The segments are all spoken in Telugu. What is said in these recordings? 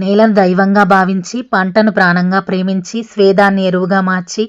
నేలను దైవంగా భావించి పంటను ప్రాణంగా ప్రేమించి స్వేదాన్ని ఎరువుగా మార్చి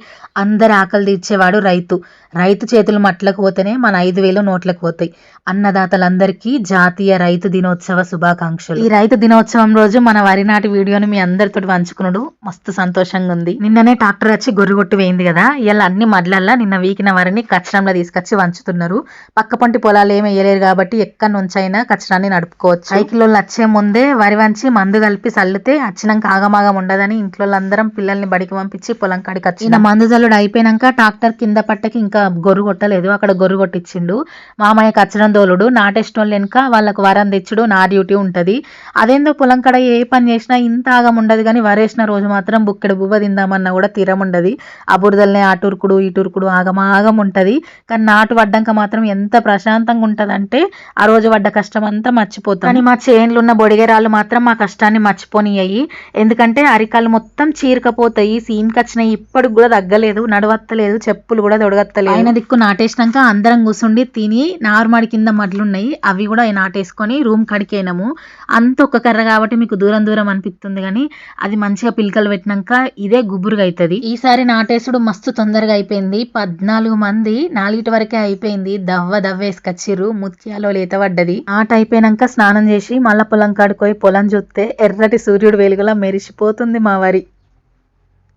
అందరి ఆకలి తీర్చేవాడు రైతు. రైతు చేతులు మట్లకు పోతేనే మన 5,000 నోట్లకు పోతాయి. అన్నదాతలందరికీ జాతీయ రైతు దినోత్సవ శుభాకాంక్షలు. ఈ రైతు దినోత్సవం రోజు మన వరి నాటి వీడియోని మీ అందరితో పంచుకున్నాడు మస్తు సంతోషంగా ఉంది. నిన్ననే ట్రాక్టర్ వచ్చి గొర్రెగొట్టు వేయింది కదా, ఇలా అన్ని మడ్లల్లా నిన్న వీకిన వరిని కచ్చరంలో తీసుకొచ్చి వంచుతున్నారు. పక్క పంటి పొలాలు ఏమి వేయలేరు కాబట్టి ఎక్కడి నుంచైనా కచ్చరాన్ని నడుపుకోవచ్చు. సైకిల్లో వచ్చే ముందే వరి వంచి మందు కలిపి చల్లితే వచ్చినాక ఆగమాగం ఉండదని ఇంట్లో అందరం పిల్లల్ని బడికి పంపించి పొలం కాడికి వచ్చి మందు జల్లుడు అయిపోయినాక ట్రాక్టర్ కింద పట్టకి ఇంకా గొర్రు కొట్టలేదు, అక్కడ గొర్రు కొట్టించిండు. మామయ్య కచ్చడం దోలుడు, నాటేస్టోళ్ళు వెనుక వాళ్ళకు వరం తెచ్చుడు నా డ్యూటీ ఉంటది. అదేందో పొలం కాడ ఏ పని చేసినా ఇంత ఆగం ఉండదు, కానీ వరేసిన రోజు మాత్రం బుక్కెడు బువ్వ తిందామన్నా కూడా తీరం ఉండదు. ఆ బురదల్నే అటురుకుడు ఇటురుకుడు ఆగమాగం ఉంటది. కానీ నాటు వడ్డాక మాత్రం ఎంత ప్రశాంతంగా ఉంటదంటే ఆ రోజు పడ్డ కష్టం అంతా మర్చిపోతాం. కానీ మా చేన్లు ఉన్న బొడిగేరాళ్ళు మాత్రం మా కష్టాన్ని మర్చిపోనియ్యి. ఎందుకంటే అరికాలు మొత్తం చీరకపోతాయి. సీన్కి వచ్చినాయి, ఇప్పటికి కూడా తగ్గలేదు, నడవత్తలేదు, చెప్పులు కూడా తొడగత్తలేదు. ఆయన దిక్కు నాటేసినాక అందరం కూర్చుండి తిని నార్మడి కింద మడ్లున్నాయి అవి కూడా నాటేసుకొని రూమ్ కడికేనాము. అంత ఒక్క కర్ర కాబట్టి మీకు దూరం దూరం అనిపిస్తుంది, కానీ అది మంచిగా పిలకలు పెట్టినాక ఇదే గుబురుగా అవుతుంది. ఈసారి నాటేసుడు మస్తు తొందరగా అయిపోయింది. 14 మంది 4 వరకే అయిపోయింది. దవ్వేసుకొచ్చిర్రు, ముత్యాలో లేత పడ్డది. నాట అయిపోయినాక స్నానం చేసి మళ్ళా పొలం కాడుకోయి పొలం చూస్తే ఎర్రటి సూర్యుడు వెలుగులా మెరిసిపోతుంది మా వరి.